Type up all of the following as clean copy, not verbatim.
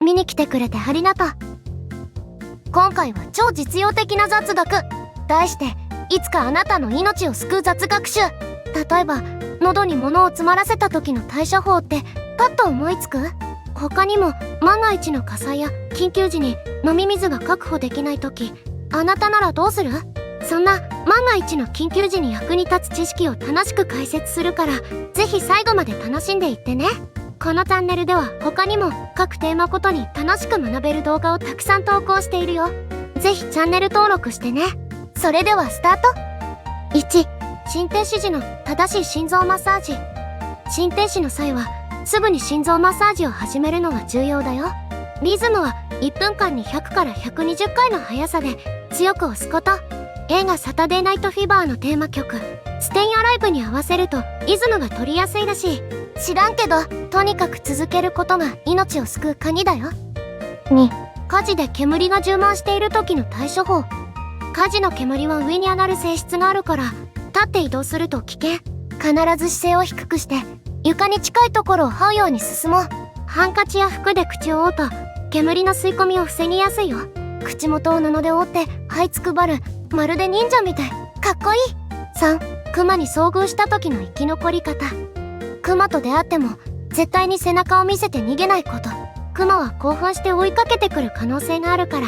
見に来てくれてありがとう。今回は超実用的な雑学。題して、いつかあなたの命を救う雑学集。例えば、喉に物を詰まらせた時の対処法ってパッと思いつく？他にも、万が一の火災や緊急時に飲み水が確保できない時、あなたならどうする？そんな万が一の緊急時に役に立つ知識を楽しく解説するから、ぜひ最後まで楽しんでいってね。このチャンネルでは他にも各テーマごとに楽しく学べる動画をたくさん投稿しているよ。ぜひチャンネル登録してね。それではスタート。1、心停止時の正しい心臓マッサージ。心停止の際はすぐに心臓マッサージを始めるのが重要だよ。リズムは1分間に100から120回の速さで強く押すこと。映画サタデーナイトフィーバーのテーマ曲ステインアライブに合わせるとリズムが取りやすいらしい。知らんけど、とにかく続けることが命を救う鍵だよ。2、火事で煙が充満している時の対処法。火事の煙は上に上がる性質があるから、立って移動すると危険。必ず姿勢を低くして床に近いところを這うように進もう。ハンカチや服で口を覆うと煙の吸い込みを防ぎやすいよ。口元を布で覆って這いつくばる、まるで忍者みたい。かっこいい。3、クマに遭遇した時の生き残り方。クマと出会っても絶対に背中を見せて逃げないこと。クマは興奮して追いかけてくる可能性があるから、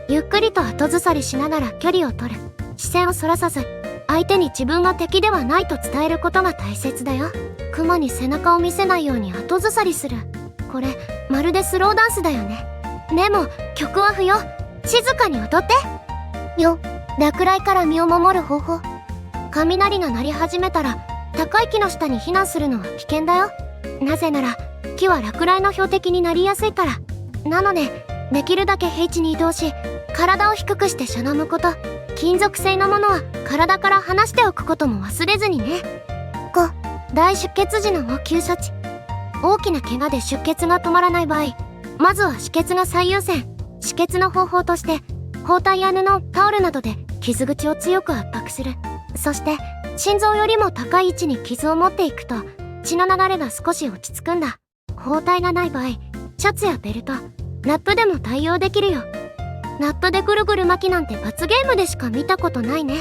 ゆっくりと後ずさりしながら距離を取る。視線をそらさず、相手に自分が敵ではないと伝えることが大切だよ。クマに背中を見せないように後ずさりする。これまるでスローダンスだよね。でも曲は不要。静かに踊って。4、落雷から身を守る方法。雷が鳴り始めたら高い木の下に避難するのは危険だよ。なぜなら木は落雷の標的になりやすいから。なのでできるだけ平地に移動し、体を低くしてしゃがむこと。金属製のものは体から離しておくことも忘れずにね。5、大出血時の応急処置。大きな怪我で出血が止まらない場合、まずは止血が最優先。止血の方法として包帯や布、タオルなどで傷口を強く圧迫する。そして心臓よりも高い位置に傷を持っていくと血の流れが少し落ち着くんだ。包帯がない場合、シャツやベルト、ラップでも対応できるよ。ラップでぐるぐる巻きなんて罰ゲームでしか見たことないね。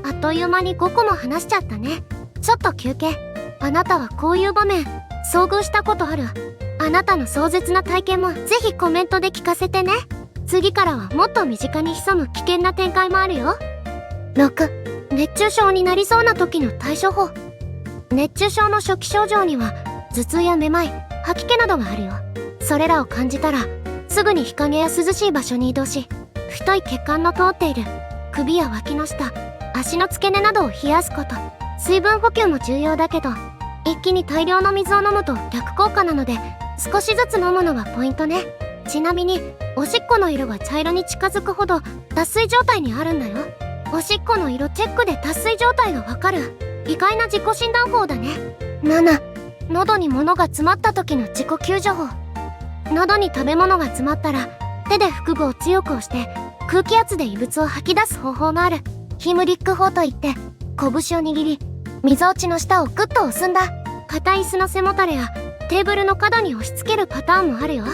あっという間に5個も話しちゃったね。ちょっと休憩。あなたはこういう場面遭遇したことある？あなたの壮絶な体験もぜひコメントで聞かせてね。次からはもっと身近に潜む危険な展開もあるよ。6、熱中症になりそうな時の対処法。熱中症の初期症状には頭痛やめまい、吐き気などがあるよ。それらを感じたらすぐに日陰や涼しい場所に移動し、太い血管の通っている首や脇の下、足の付け根などを冷やすこと。水分補給も重要だけど、一気に大量の水を飲むと逆効果なので少しずつ飲むのがポイントね。ちなみにおしっこの色が茶色に近づくほど脱水状態にあるんだよ。おしっこの色チェックで脱水状態がわかる意外な自己診断法だね。7、喉に物が詰まった時の自己救助法。喉に食べ物が詰まったら手で腹部を強く押して空気圧で異物を吐き出す方法がある。ヒムリック法といって、拳を握りみぞおちの下をグッと押すんだ。硬い椅子の背もたれやテーブルの角に押し付けるパターンもあるよ。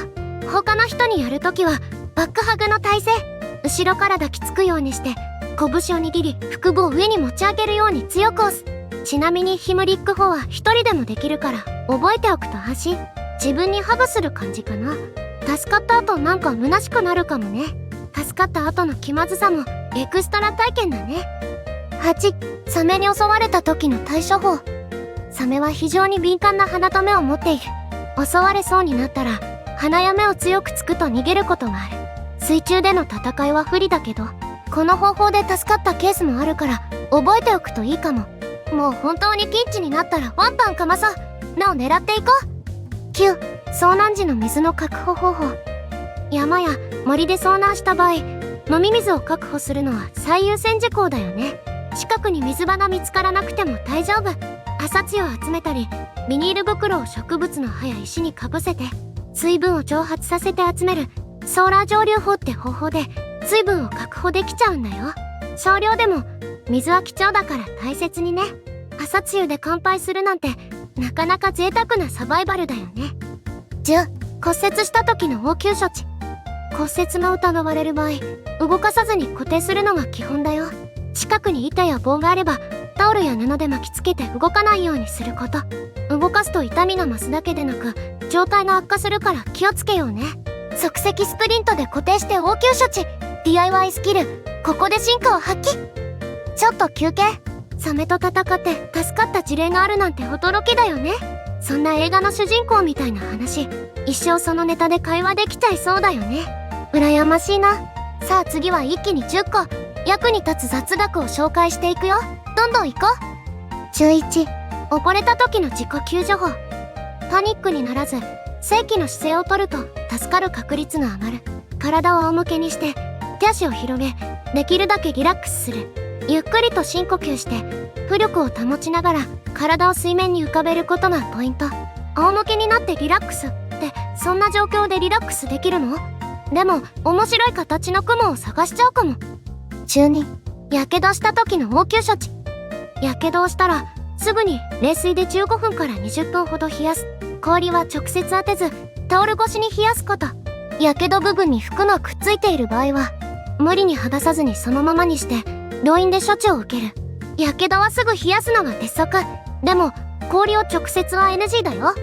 他の人にやるときはバックハグの体勢。後ろから抱きつくようにして拳を握り腹部を上に持ち上げるように強く押す。ちなみにヒムリック法は一人でもできるから覚えておくと安心。自分にハグする感じかな。助かった後なんか虚しくなるかもね。助かった後の気まずさもエクストラ体験だね。8、サメに襲われた時の対処法。サメは非常に敏感な鼻と目を持っている。襲われそうになったら鼻や目を強くつくと逃げることがある。水中での戦いは不利だけど、この方法で助かったケースもあるから覚えておくといいかも。もう本当にピンチになったらワンパンかまそう。なお狙っていこう。9、遭難時の水の確保方法。山や森で遭難した場合、飲み水を確保するのは最優先事項だよね。近くに水場が見つからなくても大丈夫。朝露を集めたり、ビニール袋を植物の葉や石にかぶせて水分を蒸発させて集めるソーラー蒸留法って方法で水分を確保できちゃうんだよ。少量でも水は貴重だから大切にね。朝露で乾杯するなんてなかなか贅沢なサバイバルだよね。10、骨折した時の応急処置。骨折が疑われる場合、動かさずに固定するのが基本だよ。近くに板や棒があれば、タオルや布で巻きつけて動かないようにすること。動かすと痛みが増すだけでなく、状態が悪化するから気をつけようね。即席スプリントで固定して応急処置。DIY スキル、ここで進化を発揮。ちょっと休憩。サメと戦って助かった事例があるなんて驚きだよね。そんな映画の主人公みたいな話、一生そのネタで会話できちゃいそうだよね。羨ましいな。さあ次は一気に10個役に立つ雑学を紹介していくよ。どんどん行こう。注1、溺れた時の自己救助法。パニックにならず正規の姿勢をとると助かる確率が上がる。体を仰向けにして手足を広げ、できるだけリラックスする。ゆっくりと深呼吸して浮力を保ちながら体を水面に浮かべることがポイント。仰向けになってリラックスってそんな状況でリラックスできるの？でも面白い形の雲を探しちゃうかも。中2、やけどした時の応急処置。やけどをしたらすぐに冷水で15分から20分ほど冷やす。氷は直接当てずタオル越しに冷やすこと。やけど部分に服がくっついている場合は無理に剥がさずにそのままにして病院で処置を受ける。やけどはすぐ冷やすのが鉄則。でも氷を直接は NG だよ。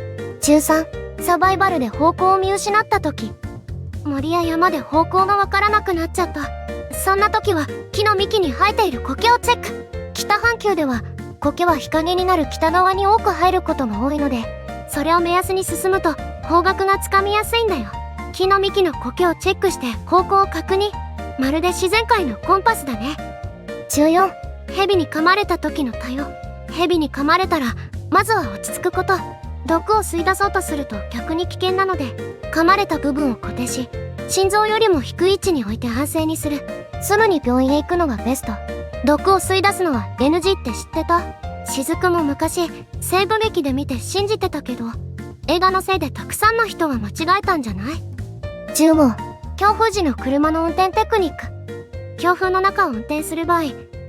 中3、サバイバルで方向を見失った時。森や山で方向がわからなくなっちゃった。そんな時は木の幹に生えている苔をチェック。北半球では苔は日陰になる北側に多く生えることが多いので、それを目安に進むと方角がつかみやすいんだよ。木の幹の苔をチェックして方向を確認。まるで自然界のコンパスだね。中4、蛇に噛まれた時の対応。蛇に噛まれたらまずは落ち着くこと。毒を吸い出そうとすると逆に危険なので、噛まれた部分を固定し心臓よりも低い位置に置いて安静にする。すぐに病院へ行くのがベスト。毒を吸い出すのは NG って知ってた？雫も昔西部劇で見て信じてたけど、映画のせいでたくさんの人が間違えたんじゃない？中5、強風時の車の運転テクニック。強風の中を運転する場合、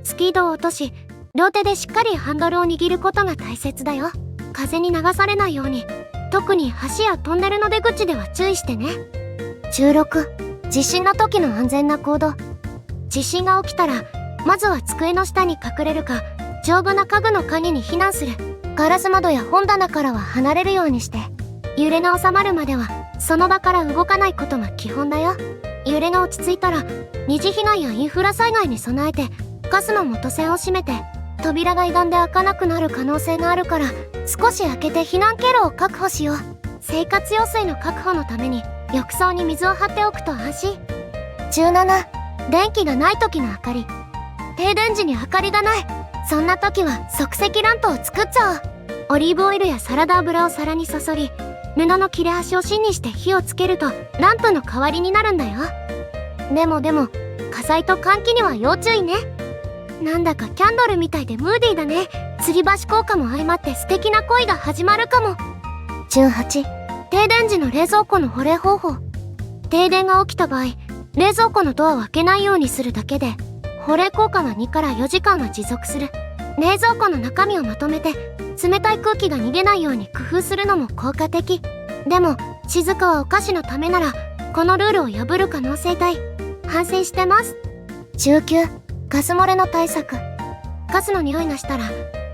スピードを落とし両手でしっかりハンドルを握ることが大切だよ。風に流されないように、特に橋やトンネルの出口では注意してね。中6、地震の時の安全な行動。地震が起きたらまずは机の下に隠れるか丈夫な家具の陰に避難する。ガラス窓や本棚からは離れるようにして、揺れが収まるまではその場から動かないことが基本だよ。揺れが落ち着いたら二次被害やインフラ災害に備えてガスの元栓を閉めて、扉が歪んで開かなくなる可能性があるから少し開けて避難経路を確保しよう。生活用水の確保のために浴槽に水を張っておくと安心。中7、電気がない時の明かり。停電時に明かりがない。そんな時は即席ランプを作っちゃおう。オリーブオイルやサラダ油を皿にそそり、布の切れ端を芯にして火をつけるとランプの代わりになるんだよ。でも火災と換気には要注意ね。なんだかキャンドルみたいでムーディーだね。吊り橋効果も相まって素敵な恋が始まるかも。中8、停電時の冷蔵庫の保冷方法。停電が起きた場合、冷蔵庫のドアを開けないようにするだけで保冷効果が2から4時間は持続する。冷蔵庫の中身をまとめて冷たい空気が逃げないように工夫するのも効果的。でも静かはお菓子のためならこのルールを破る可能性大。反省してます。中9、ガス漏れの対策。ガスの匂いがしたら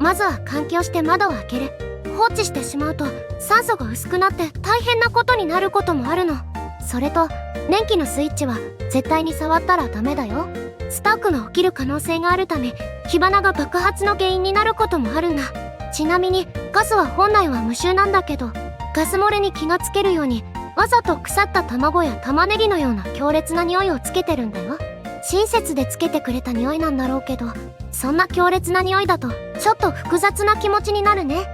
まずは換気をして窓を開ける。放置してしまうと酸素が薄くなって大変なことになることもあるの。それと電気のスイッチは絶対に触ったらダメだよ。スタークが起きる可能性があるため火花が爆発の原因になることもあるんだ。ちなみにガスは本来は無臭なんだけど、ガス漏れに気がつけるようにわざと腐った卵や玉ねぎのような強烈な匂いをつけてるんだよ。親切でつけてくれた匂いなんだろうけど、そんな強烈な匂いだとちょっと複雑な気持ちになるね。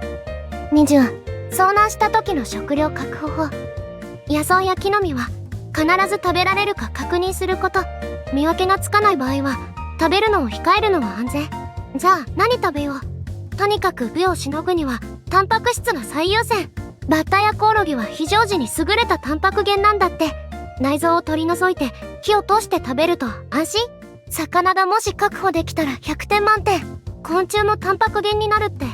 20、遭難した時の食料確保法。野草や木の実は必ず食べられるか確認すること。見分けがつかない場合は食べるのを控えるのが安全。じゃあ何食べよう。とにかく飢えをしのぐにはタンパク質が最優先。バッタやコオロギは非常時に優れたタンパク源なんだって。内臓を取り除いて火を通して食べると安心。魚がもし確保できたら100点満点。昆虫もタンパク源になるって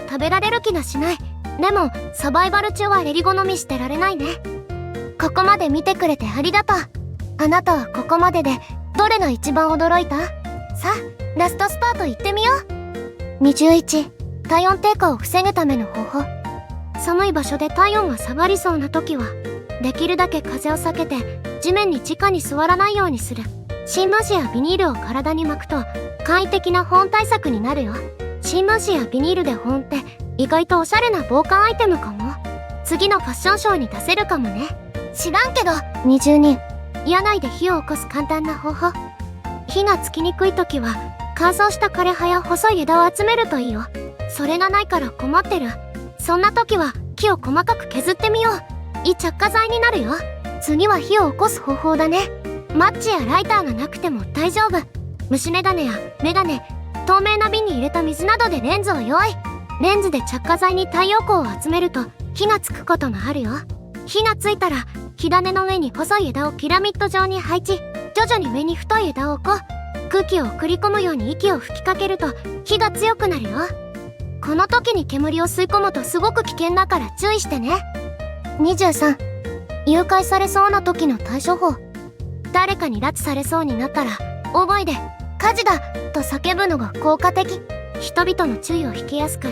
食べられる気がしない。でもサバイバル中はレリ好みしてられないね。ここまで見てくれてありがとう。あなたはここまででどれが一番驚いた？さあ、ラストスパート行ってみよう。21、体温低下を防ぐための方法。寒い場所で体温が下がりそうな時は、できるだけ風を避けて地面に直に座らないようにする。新聞紙やビニールを体に巻くと簡易的な保温対策になるよ。新聞紙やビニールで保温って意外とおしゃれな防寒アイテムかも。次のファッションショーに出せるかもね。知らんけど。22、野内で火を起こす簡単な方法。火がつきにくい時は乾燥した枯れ葉や細い枝を集めるといいよ。それがないから困ってる。そんな時は木を細かく削ってみよう。いい着火剤になるよ。次は火を起こす方法だね。マッチやライターがなくても大丈夫。虫眼鏡やメガネ、透明な瓶に入れた水などでレンズを用意。レンズで着火剤に太陽光を集めると火がつくこともあるよ。火がついたら火種の上に細い枝をピラミッド状に配置。徐々に上に太い枝を置こう。空気を送り込むように息を吹きかけると火が強くなるよ。この時に煙を吸い込むとすごく危険だから注意してね。23、誘拐されそうな時の対処法。誰かに拉致されそうになったら大声で「火事だ!」と叫ぶのが効果的。人々の注意を引きやすく、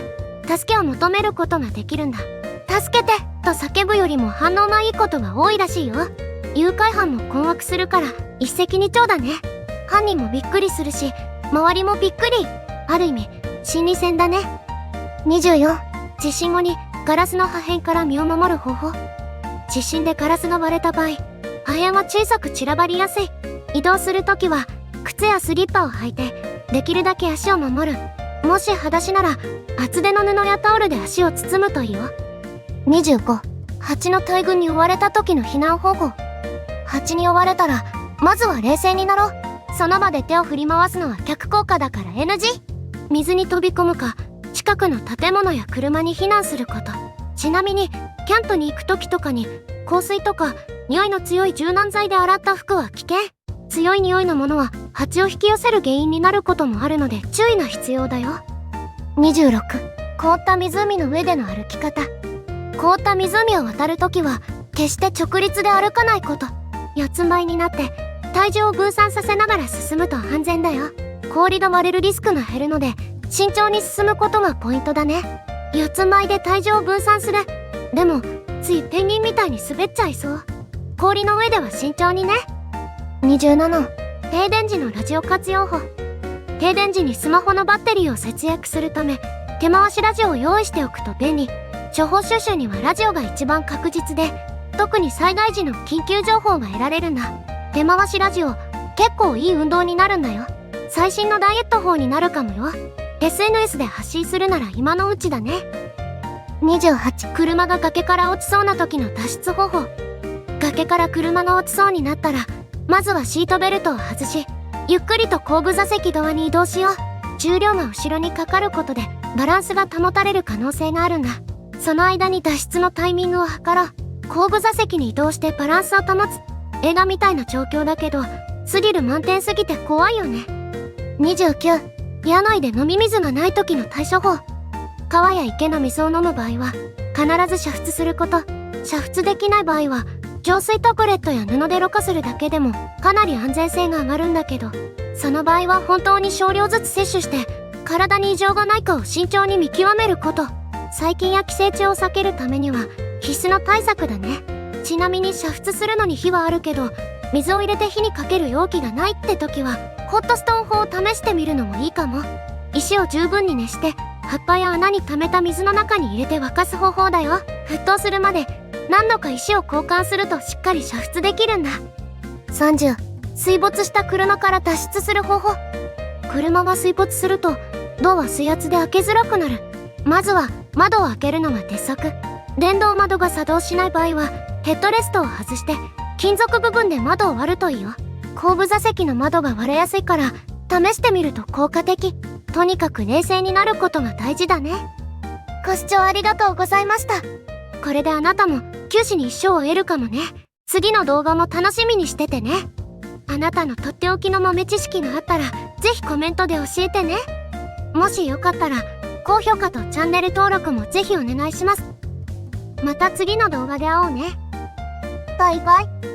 助けを求めることができるんだ。助けてと叫ぶよりも反応のいいことが多いらしいよ。誘拐犯も困惑するから一石二鳥だね。犯人もびっくりするし、周りもびっくり。ある意味心理戦だね。24、地震後にガラスの破片から身を守る方法。地震でガラスが割れた場合、破片は小さく散らばりやすい。移動するときは靴やスリッパを履いてできるだけ足を守る。もし裸足なら厚手の布やタオルで足を包むといいよ。25、蜂の大群に追われた時の避難方法。蜂に追われたらまずは冷静になろう。その場で手を振り回すのは逆効果だから NG。 水に飛び込むか近くの建物や車に避難すること。ちなみにキャンプに行く時とかに香水とか匂いの強い柔軟剤で洗った服は危険。強い匂いのものは蜂を引き寄せる原因になることもあるので注意が必要だよ。26、凍った湖の上での歩き方。凍った湖を渡るときは決して直立で歩かないこと。四つん這いになって体重を分散させながら進むと安全だよ。氷が割れるリスクが減るので慎重に進むことがポイントだね。四つん這いで体重を分散する。でもついペンギンみたいに滑っちゃいそう。氷の上では慎重にね。27、停電時のラジオ活用法。停電時にスマホのバッテリーを節約するため手回しラジオを用意しておくと便利。情報収集にはラジオが一番確実で、特に災害時の緊急情報が得られるんだ。手回しラジオ結構いい運動になるんだよ。最新のダイエット法になるかもよ。 SNS で発信するなら今のうちだね。28、車が崖から落ちそうな時の脱出方法。崖から車が落ちそうになったらまずはシートベルトを外し、ゆっくりと後部座席側に移動しよう。重量が後ろにかかることでバランスが保たれる可能性があるんだ。その間に脱出のタイミングを測ろう。後部座席に移動してバランスを保つ。映画みたいな状況だけどスリル満点すぎて怖いよね。29、野内で飲み水がない時の対処法。川や池の水を飲む場合は必ず煮沸すること。煮沸できない場合は浄水タブレットや布でろ過するだけでもかなり安全性が上がるんだけど、その場合は本当に少量ずつ摂取して体に異常がないかを慎重に見極めること。細菌や寄生虫を避けるためには必須の対策だね。ちなみに煮沸するのに火はあるけど水を入れて火にかける容器がないって時はホットストーン法を試してみるのもいいかも。石を十分に熱して葉っぱや穴に溜めた水の中に入れて沸かす方法だよ。沸騰するまで何度か石を交換するとしっかり煮沸できるんだ。30、水没した車から脱出する方法。車が水没するとドアは水圧で開けづらくなる。まずは窓を開けるのが鉄則。電動窓が作動しない場合はヘッドレストを外して金属部分で窓を割るといいよ。後部座席の窓が割れやすいから試してみると効果的。とにかく冷静になることが大事だね。ご視聴ありがとうございました。これであなたも九死に一生を得るかもね。次の動画も楽しみにしててね。あなたのとっておきの豆知識があったらぜひコメントで教えてね。もしよかったら高評価とチャンネル登録もぜひお願いします。また次の動画で会おうね。バイバイ。